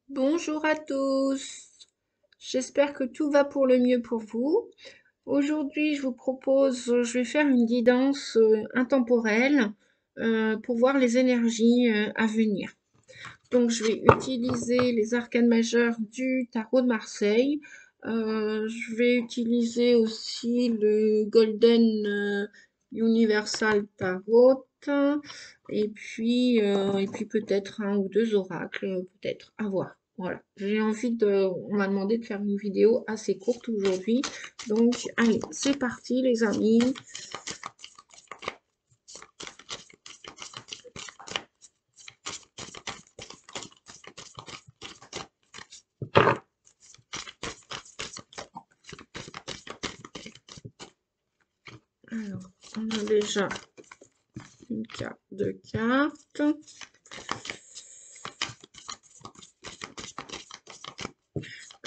Bonjour à tous, j'espère que tout va pour le mieux pour vous. Aujourd'hui, je vais faire une guidance intemporelle pour voir les énergies à venir. Donc, je vais utiliser les arcanes majeures du tarot de Marseille. Je vais utiliser aussi le Golden Universal Tarot. Et puis peut-être un ou deux oracles, peut-être, à voir. Voilà, on m'a demandé de faire une vidéo assez courte aujourd'hui. Donc, allez, c'est parti les amis. Alors, on a déjà une carte de cartes.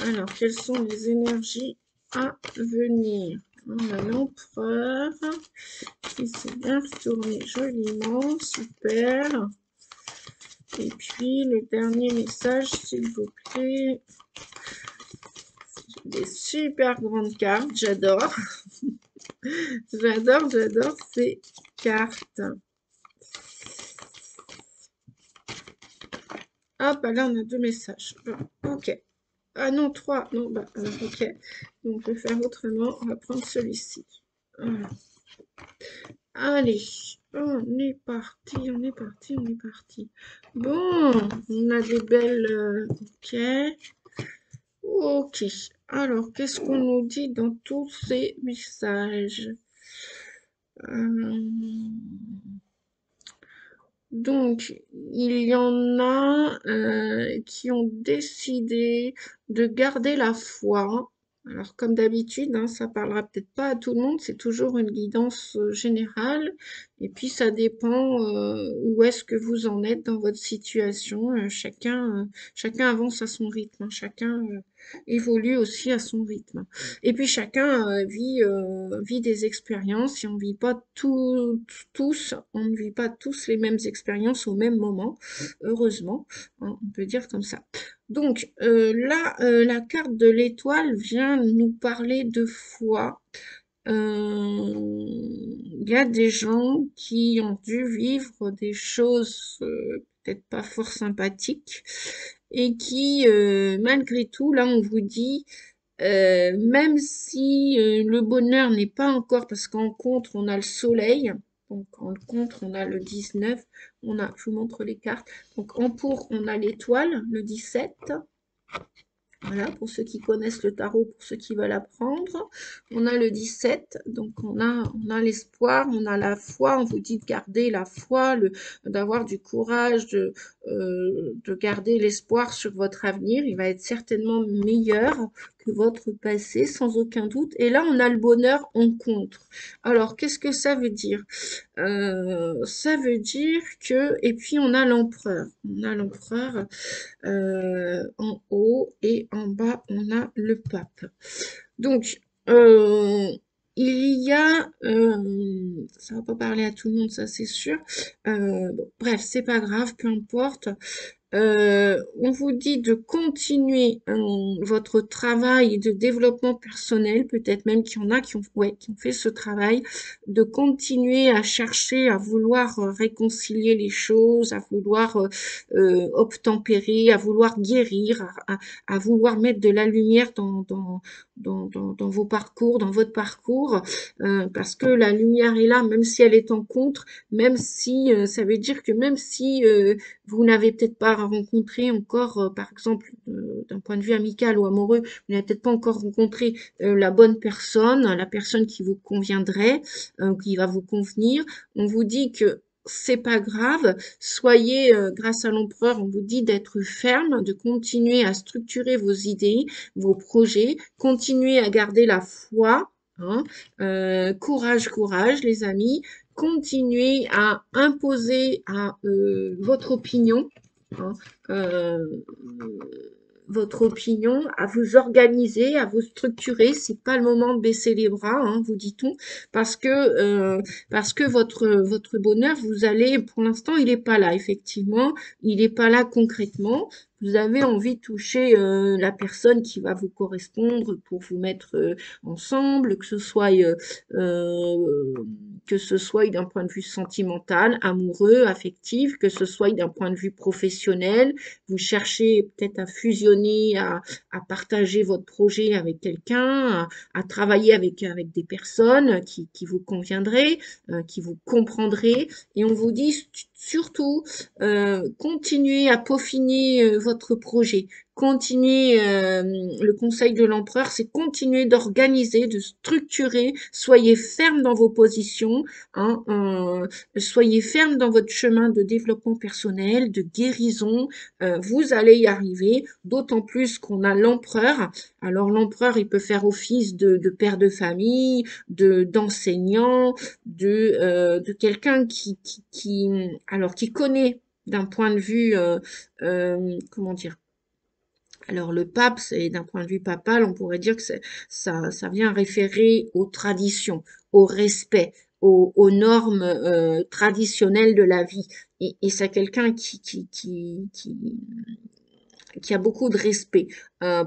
Alors, quelles sont les énergies à venir? On a l'empereur qui s'est bien retourné joliment, super. Et puis, le dernier message, s'il vous plaît. Des super grandes cartes, j'adore. J'adore ces cartes. Hop, là, on a deux messages. Bon, ok. Ah non, trois. Non, ok. Donc, je vais faire autrement. On va prendre celui-ci. Voilà. Allez, on est parti, on est parti, on est parti. Bon, on a des belles... ok. Ok. Alors, qu'est-ce qu'on nous dit dans tous ces messages? Donc, il y en a qui ont décidé de garder la foi. Alors, comme d'habitude, hein, ça parlera peut-être pas à tout le monde, c'est toujours une guidance générale. Et puis, ça dépend où est-ce que vous en êtes dans votre situation. Chacun avance à son rythme, hein, chacun évolue aussi à son rythme. Et puis, chacun vit des expériences et on vit pas on ne vit pas tous les mêmes expériences au même moment, heureusement, hein, on peut dire comme ça. Donc là, la carte de l'étoile vient nous parler de foi. Il y a des gens qui ont dû vivre des choses peut-être pas fort sympathiques et qui, malgré tout, là, on vous dit, même si le bonheur n'est pas encore, parce qu'en contre, on a le soleil, donc en contre, on a le 19, je vous montre les cartes, donc en pour, on a l'étoile, le 17, voilà, pour ceux qui connaissent le tarot, pour ceux qui veulent apprendre. On a le 17, donc on a l'espoir, on a la foi, on vous dit de garder la foi, d'avoir du courage, de garder l'espoir sur votre avenir. Il va être certainement meilleur que votre passé, sans aucun doute. Et là, on a le bonheur en contre. Alors, qu'est-ce que ça veut dire? Ça veut dire que, et puis on a l'empereur. On a l'empereur en haut et en bas, on a le pape. Donc, il y a, ça va pas parler à tout le monde, ça c'est sûr. Bon, bref, c'est pas grave, peu importe. On vous dit de continuer votre travail de développement personnel, peut-être même qu'il y en a qui ont fait ce travail, de continuer à chercher, à vouloir réconcilier les choses, à vouloir obtempérer, à vouloir guérir, à vouloir mettre de la lumière dans vos parcours, dans votre parcours, parce que la lumière est là, même si elle est en contre, même si ça veut dire que même si vous n'avez peut-être pas rencontré encore, par exemple, d'un point de vue amical ou amoureux, vous n'avez peut-être pas encore rencontré la bonne personne, la personne qui vous conviendrait, qui va vous convenir. On vous dit que c'est pas grave, soyez, grâce à l'empereur, on vous dit d'être ferme, de continuer à structurer vos idées, vos projets, continuez à garder la foi, hein, courage, courage, les amis, continuez à imposer votre opinion, hein, euh, votre opinion, à vous organiser, à vous structurer. C'est pas le moment de baisser les bras, hein, vous dit-on, parce que votre bonheur, vous allez, pour l'instant, il n'est pas là, effectivement, il n'est pas là concrètement. vous avez envie de toucher la personne qui va vous correspondre pour vous mettre ensemble, que ce soit d'un point de vue sentimental, amoureux, affectif, que ce soit d'un point de vue professionnel. Vous cherchez peut-être à fusionner, à partager votre projet avec quelqu'un, à travailler avec des personnes qui vous conviendraient, qui vous comprendraient. Et on vous dit surtout, continuez à peaufiner votre projet. Continuez, le conseil de l'empereur, c'est continuer d'organiser, de structurer, soyez ferme dans vos positions, hein, soyez ferme dans votre chemin de développement personnel, de guérison, vous allez y arriver, d'autant plus qu'on a l'empereur. Alors l'empereur, il peut faire office de père de famille, d'enseignant, de quelqu'un qui connaît d'un point de vue, comment dire, alors le pape, c'est d'un point de vue papal, on pourrait dire que ça vient référer aux traditions, au respect, aux normes traditionnelles de la vie. Et c'est quelqu'un qui a beaucoup de respect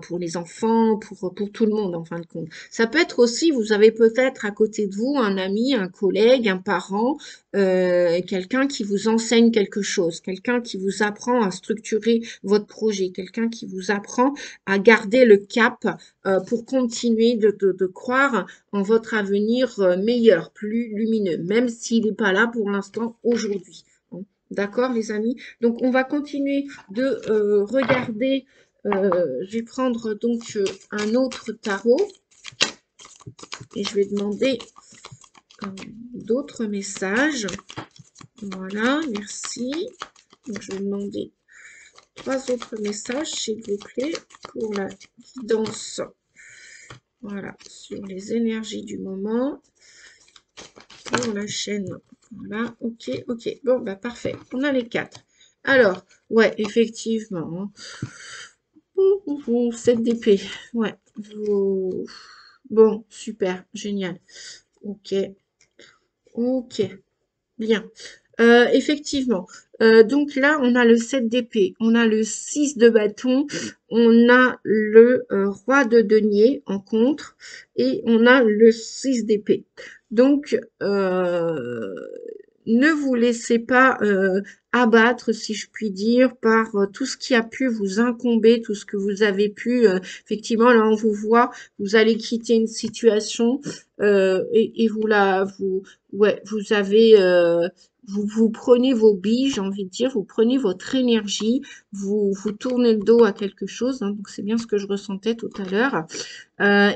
pour les enfants, pour tout le monde en fin de compte. Ça peut être aussi, vous avez peut-être à côté de vous un ami, un collègue, un parent, quelqu'un qui vous enseigne quelque chose, quelqu'un qui vous apprend à structurer votre projet, quelqu'un qui vous apprend à garder le cap pour continuer de croire en votre avenir meilleur, plus lumineux, même s'il n'est pas là pour l'instant aujourd'hui. D'accord, les amis? Donc, on va continuer de regarder. Je vais prendre donc un autre tarot et je vais demander d'autres messages. Voilà, merci. Donc, je vais demander 3 autres messages, s'il vous plaît, pour la guidance. Voilà, sur les énergies du moment, pour la chaîne. Voilà, ok, ok. Bon, bah parfait. On a les 4. Alors, ouais, effectivement. 7 d'épée. Ouais. Bon, super, génial. Ok, ok, bien. Effectivement. Donc là, on a le 7 d'épée, on a le 6 de bâton, on a le roi de denier en contre et on a le 6 d'épée. Donc, ne vous laissez pas abattre, si je puis dire, par tout ce qui a pu vous incomber, tout ce que vous avez pu, effectivement, là on vous voit, vous allez quitter une situation et vous avez, vous prenez vos billes, j'ai envie de dire, vous prenez votre énergie, vous tournez le dos à quelque chose, hein, donc c'est bien ce que je ressentais tout à l'heure.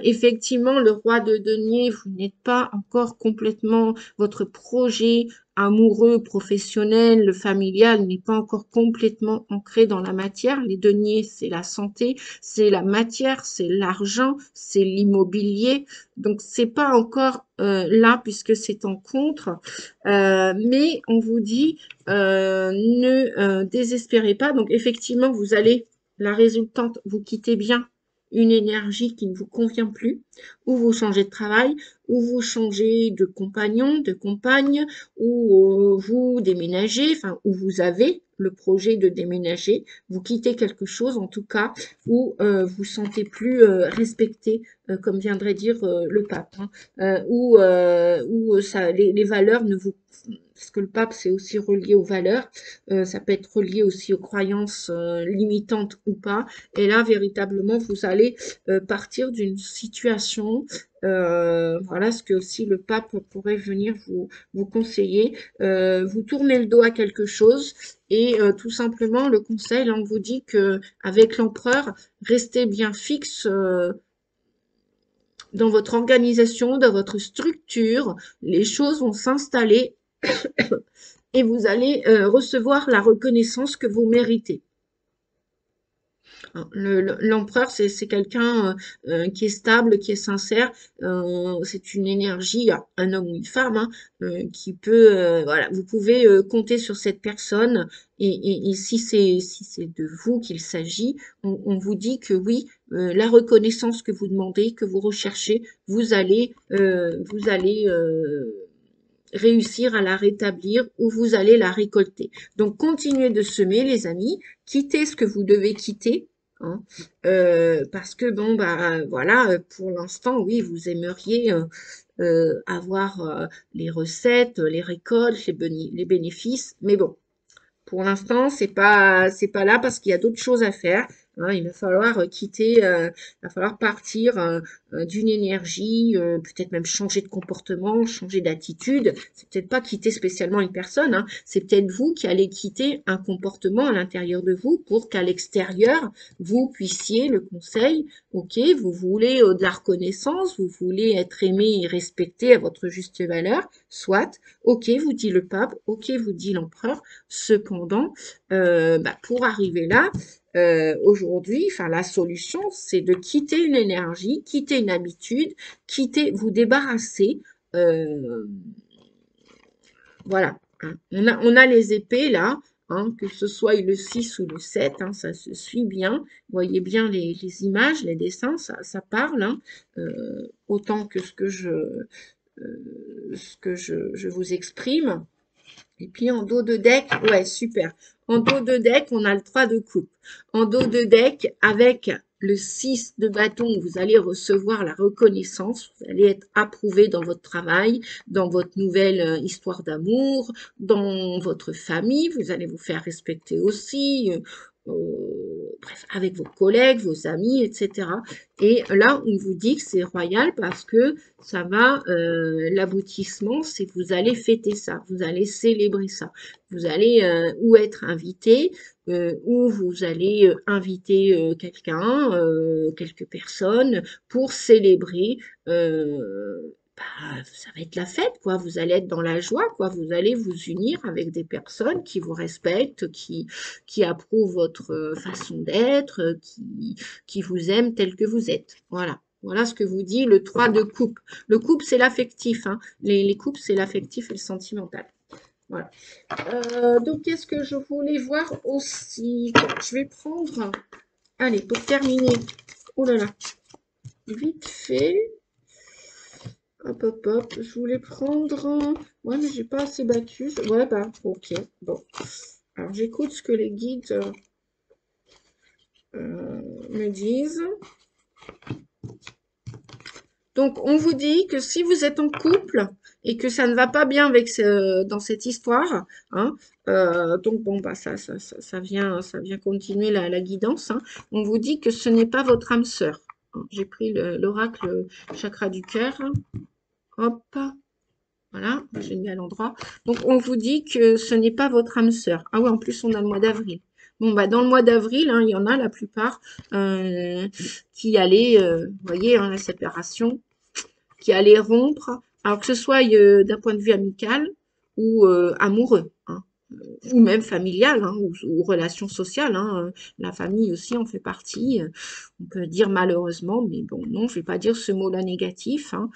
Effectivement, le roi de denier, vous n'êtes pas encore complètement, votre projet amoureux, professionnel, familial n'est pas encore complètement ancré dans la matière. Les deniers, c'est la santé, c'est la matière, c'est l'argent, c'est l'immobilier. Donc, c'est pas encore là puisque c'est en contre. Mais on vous dit, ne désespérez pas. Donc, effectivement, vous allez, la résultante, vous quittez bien une énergie qui ne vous convient plus, ou vous changez de travail, ou vous changez de compagnon, de compagne, ou vous déménagez, enfin, ou vous avez le projet de déménager, vous quittez quelque chose en tout cas, où vous sentez plus respecté, comme viendrait dire le pape, hein, où ça, les valeurs ne vous parce que le pape, c'est aussi relié aux valeurs, ça peut être relié aussi aux croyances limitantes ou pas. Et là, véritablement, vous allez partir d'une situation, voilà ce que aussi le pape pourrait venir vous conseiller. Vous tournez le dos à quelque chose et tout simplement, le conseil, là, on vous dit que avec l'empereur, restez bien fixe dans votre organisation, dans votre structure. Les choses vont s'installer et vous allez recevoir la reconnaissance que vous méritez. L'empereur, c'est quelqu'un qui est stable, qui est sincère. C'est une énergie, un homme ou une femme, hein, qui peut, voilà, vous pouvez compter sur cette personne. Et si c'est de vous qu'il s'agit, on vous dit que oui, la reconnaissance que vous demandez, que vous recherchez, vous allez réussir à la rétablir ou vous allez la récolter. Donc, continuez de semer, les amis. Quittez ce que vous devez quitter. Hein, parce que bon bah voilà, pour l'instant oui vous aimeriez avoir les recettes, les récoltes, les bénéfices, mais bon pour l'instant, c'est pas là parce qu'il y a d'autres choses à faire. Hein. Il va falloir quitter, il va falloir partir d'une énergie, peut-être même changer de comportement, changer d'attitude. C'est peut-être pas quitter spécialement une personne, hein. C'est peut-être vous qui allez quitter un comportement à l'intérieur de vous pour qu'à l'extérieur, vous puissiez le conseil. Ok, vous voulez de la reconnaissance, vous voulez être aimé et respecté à votre juste valeur, soit. Ok, vous dit le pape, ok, vous dit l'empereur. Cependant, pour arriver là, aujourd'hui, enfin la solution, c'est de quitter une énergie, quitter une habitude, quitter, vous débarrasser. euh, voilà. Hein. On a les épées là, hein, que ce soit le 6 ou le 7, hein, ça se suit bien. Vous voyez bien les images, les dessins, ça parle, hein, autant que ce que je vous exprime. Et puis en dos de deck, ouais, super. En dos de deck, on a le 3 de coupe. En dos de deck, avec le 6 de bâton, vous allez recevoir la reconnaissance, vous allez être approuvé dans votre travail, dans votre nouvelle histoire d'amour, dans votre famille, vous allez vous faire respecter aussi, bref, avec vos collègues, vos amis, etc. Et là, on vous dit que c'est royal parce que ça va, l'aboutissement, c'est que vous allez fêter ça, vous allez célébrer ça. Vous allez ou être invité, ou vous allez inviter quelqu'un, quelques personnes pour célébrer. Ça va être la fête, quoi. Vous allez être dans la joie, quoi. Vous allez vous unir avec des personnes qui vous respectent, qui approuvent votre façon d'être, qui vous aiment tel que vous êtes. Voilà. Voilà ce que vous dit le 3 de coupe. Le couple, c'est l'affectif. Hein. Les couples, c'est l'affectif et le sentimental. Voilà. Donc, qu'est-ce que je voulais voir aussi? Je vais prendre, allez, pour terminer, oh là là, vite fait, hop, hop, hop, je voulais prendre, ouais, mais j'ai pas assez battu, ouais, bah, ok, bon. Alors, j'écoute ce que les guides me disent. Donc, on vous dit que si vous êtes en couple et que ça ne va pas bien avec dans cette histoire, hein, donc bon, bah ça vient continuer la guidance. Hein. On vous dit que ce n'est pas votre âme sœur. J'ai pris l'oracle chakra du cœur. Hop, voilà, j'ai mis à l'endroit. Donc, on vous dit que ce n'est pas votre âme sœur. Ah ouais, en plus, on a le mois d'avril. Bon, bah, dans le mois d'avril, hein, il y en a la plupart qui allaient, vous voyez, hein, la séparation, qui allaient rompre, alors que ce soit d'un point de vue amical ou amoureux, hein, ou même familial, hein, ou relation sociale. Hein, la famille aussi en fait partie. On peut dire malheureusement, mais bon, non, je vais pas dire ce mot-là négatif. Hein,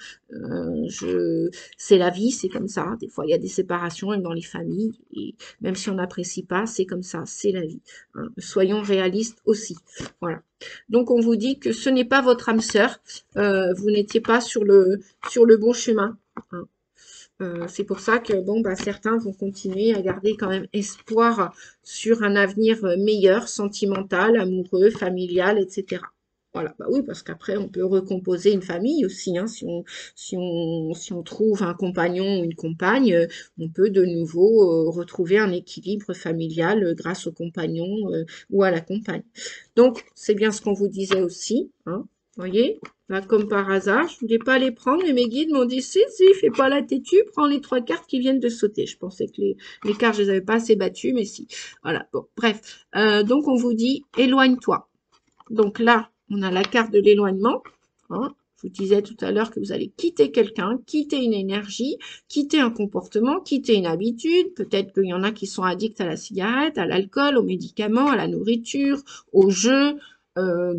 c'est la vie, c'est comme ça. Des fois, il y a des séparations dans les familles, et même si on n'apprécie pas, c'est comme ça, c'est la vie. Hein. Soyons réalistes aussi. Voilà. Donc, on vous dit que ce n'est pas votre âme sœur. Vous n'étiez pas sur le bon chemin. Hein. C'est pour ça que bon, bah, certains vont continuer à garder quand même espoir sur un avenir meilleur, sentimental, amoureux, familial, etc. Voilà, bah oui, parce qu'après, on peut recomposer une famille aussi, hein, si on trouve un compagnon ou une compagne, on peut de nouveau retrouver un équilibre familial grâce au compagnon ou à la compagne. Donc, c'est bien ce qu'on vous disait aussi, hein, voyez, là, comme par hasard, je voulais pas les prendre, mais mes guides m'ont dit, si, fais pas la têtue, prends les 3 cartes qui viennent de sauter. Je pensais que les cartes, je les avais pas assez battues, mais si. Voilà, bon, bref. Donc, on vous dit, éloigne-toi. Donc là, on a la carte de l'éloignement. Hein. Je vous disais tout à l'heure que vous allez quitter quelqu'un, quitter une énergie, quitter un comportement, quitter une habitude. Peut-être qu'il y en a qui sont addicts à la cigarette, à l'alcool, aux médicaments, à la nourriture, aux jeux, à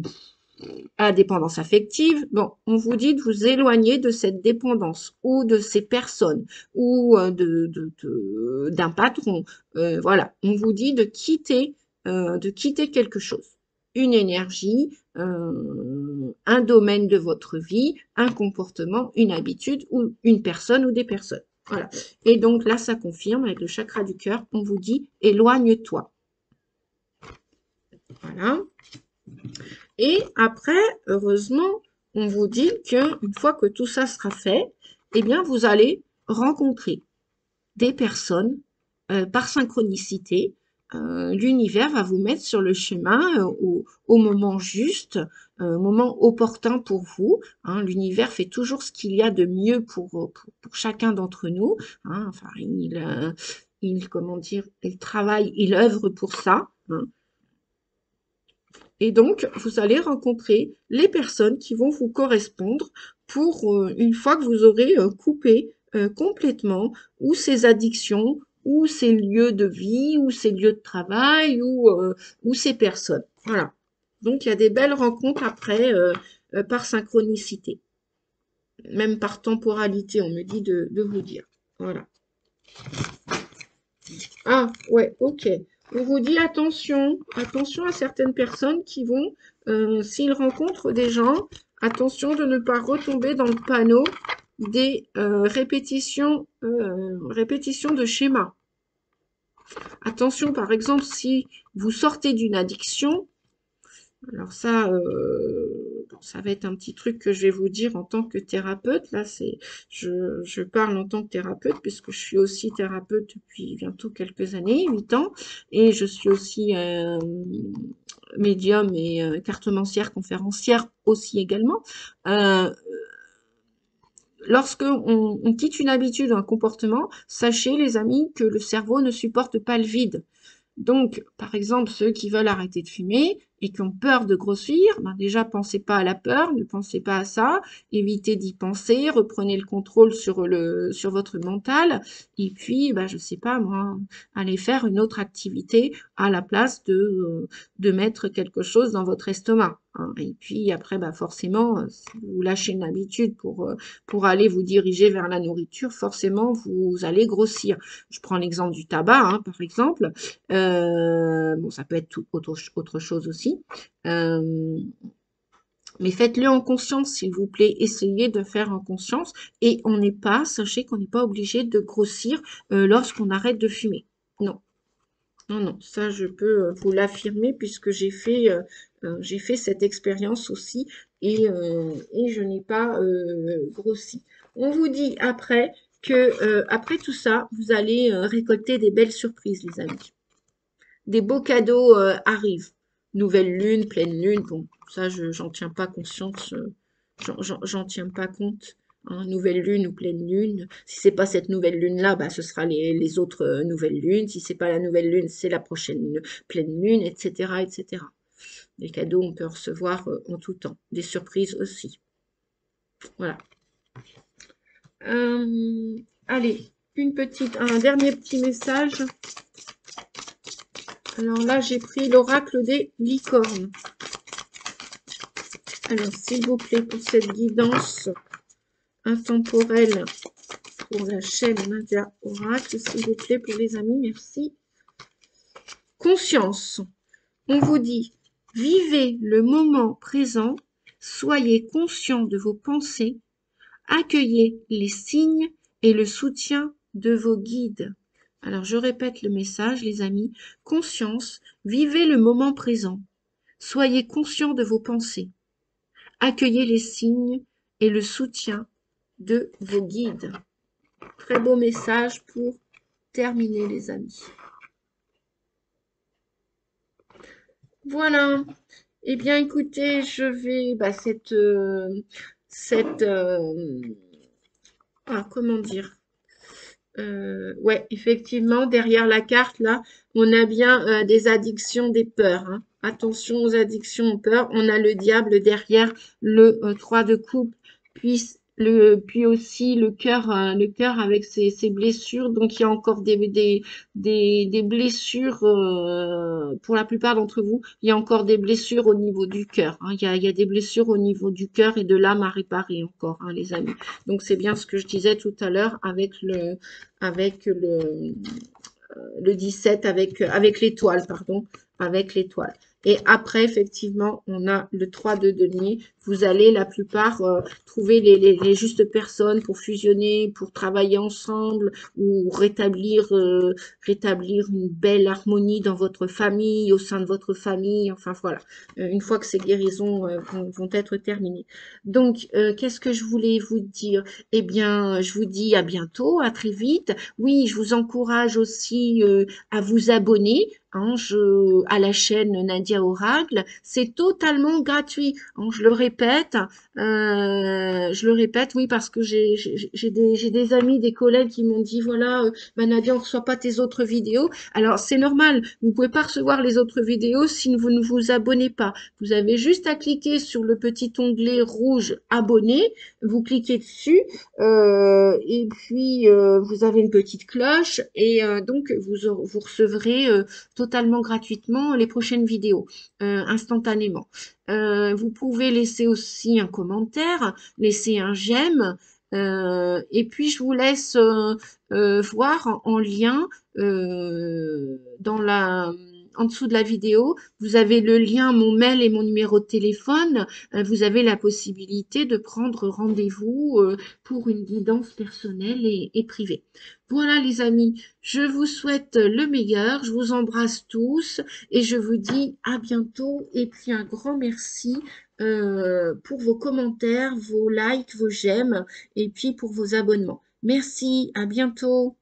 la dépendance affective. Bon, on vous dit de vous éloigner de cette dépendance ou de ces personnes ou d'un patron. Voilà, on vous dit de quitter quelque chose, une énergie, un domaine de votre vie, un comportement, une habitude ou une personne ou des personnes. Voilà. Et donc là, ça confirme avec le chakra du cœur, on vous dit éloigne-toi. Voilà. Et après, heureusement, on vous dit qu'une fois que tout ça sera fait, eh bien, vous allez rencontrer des personnes par synchronicité. L'univers va vous mettre sur le chemin au moment juste, au moment opportun pour vous. Hein. L'univers fait toujours ce qu'il y a de mieux pour chacun d'entre nous. Hein. Enfin, comment dire, il travaille, il œuvre pour ça. Hein. Et donc, vous allez rencontrer les personnes qui vont vous correspondre pour une fois que vous aurez coupé complètement ou ces addictions, ou ces lieux de vie, ou ces lieux de travail, ou ces personnes. Voilà. Donc, il y a des belles rencontres après par synchronicité. Même par temporalité, on me dit de vous dire. Voilà. Ah, ouais, ok. On vous dit attention, attention à certaines personnes qui vont, s'ils rencontrent des gens, attention de ne pas retomber dans le panneau des répétitions de schémas. Attention, par exemple, si vous sortez d'une addiction, alors ça, ça va être un petit truc que je vais vous dire en tant que thérapeute. Là, je parle en tant que thérapeute puisque je suis aussi thérapeute depuis bientôt quelques années, 8 ans, et je suis aussi médium et cartomancière, conférencière aussi également. Lorsque on quitte une habitude ou un comportement, sachez les amis que le cerveau ne supporte pas le vide. Donc, par exemple, ceux qui veulent arrêter de fumer et qui ont peur de grossir, ben déjà, pensez pas à la peur, ne pensez pas à ça, évitez d'y penser, reprenez le contrôle sur votre mental, et puis, ben, je sais pas, moi, allez faire une autre activité à la place de mettre quelque chose dans votre estomac. Hein. Et puis, après, ben, forcément, si vous lâchez une habitude pour aller vous diriger vers la nourriture, forcément, vous allez grossir. Je prends l'exemple du tabac, hein, par exemple. Bon, ça peut être autre chose aussi. Mais faites-le en conscience, s'il vous plaît. Essayez de faire en conscience. Et sachez qu'on n'est pas obligé de grossir lorsqu'on arrête de fumer. Non. Non, non, ça je peux vous l'affirmer puisque j'ai fait cette expérience aussi et je n'ai pas grossi. On vous dit après que après tout ça, vous allez récolter des belles surprises, les amis. Des beaux cadeaux arrivent. Nouvelle lune, pleine lune, bon, ça, j'en tiens pas conscience, j'en tiens pas compte. Hein, nouvelle lune ou pleine lune. Si c'est pas cette nouvelle lune-là, bah, ce sera les autres nouvelles lunes. Si c'est pas la nouvelle lune, c'est la prochaine pleine lune, etc., etc. Des cadeaux, on peut recevoir en tout temps. Des surprises aussi. Voilà. Allez, un dernier petit message. Alors là, j'ai pris l'oracle des licornes. Alors, s'il vous plaît, pour cette guidance intemporelle pour la chaîne Nadia Oracle, s'il vous plaît, pour les amis, merci. Conscience. On vous dit, vivez le moment présent, soyez conscient de vos pensées, accueillez les signes et le soutien de vos guides. Alors, je répète le message, les amis. Conscience, vivez le moment présent. Soyez conscient de vos pensées. Accueillez les signes et le soutien de vos guides. Très beau message pour terminer, les amis. Voilà. Eh bien, écoutez, je vais... comment dire ouais, effectivement, derrière la carte, là, on a bien des addictions, des peurs. Hein. Attention aux addictions, aux peurs. On a le diable derrière le 3 de coupe, puis aussi le cœur avec ses blessures. Donc, il y a encore des blessures, pour la plupart d'entre vous, il y a encore des blessures au niveau du cœur. Hein. Il y a des blessures au niveau du cœur et de l'âme à réparer encore, hein, les amis. Donc, c'est bien ce que je disais tout à l'heure avec le 17, avec l'étoile, pardon, avec l'étoile. Et après, effectivement, on a le 3 de denier. Vous allez la plupart trouver les justes personnes pour fusionner, pour travailler ensemble ou rétablir une belle harmonie dans votre famille, au sein de votre famille. Enfin voilà, une fois que ces guérisons vont être terminées. Donc, qu'est-ce que je voulais vous dire? Eh bien, je vous dis à bientôt, à très vite. Oui, je vous encourage aussi à vous abonner hein, à la chaîne Nadia Oracle. C'est totalement gratuit. Hein, je le répète, oui, parce que j'ai des amis, des collègues qui m'ont dit, voilà, bah, Nadia, on ne reçoit pas tes autres vidéos. Alors, c'est normal, vous ne pouvez pas recevoir les autres vidéos si vous ne vous abonnez pas. Vous avez juste à cliquer sur le petit onglet rouge abonné, vous cliquez dessus, et puis vous avez une petite cloche, et donc vous recevrez totalement gratuitement les prochaines vidéos, instantanément. Vous pouvez laisser aussi un commentaire, laisser un j'aime, et puis je vous laisse voir en lien en dessous de la vidéo, vous avez le lien, mon mail et mon numéro de téléphone. Vous avez la possibilité de prendre rendez-vous pour une guidance personnelle et privée. Voilà les amis, je vous souhaite le meilleur, je vous embrasse tous et je vous dis à bientôt et puis un grand merci pour vos commentaires, vos likes, vos j'aime et puis pour vos abonnements. Merci, à bientôt.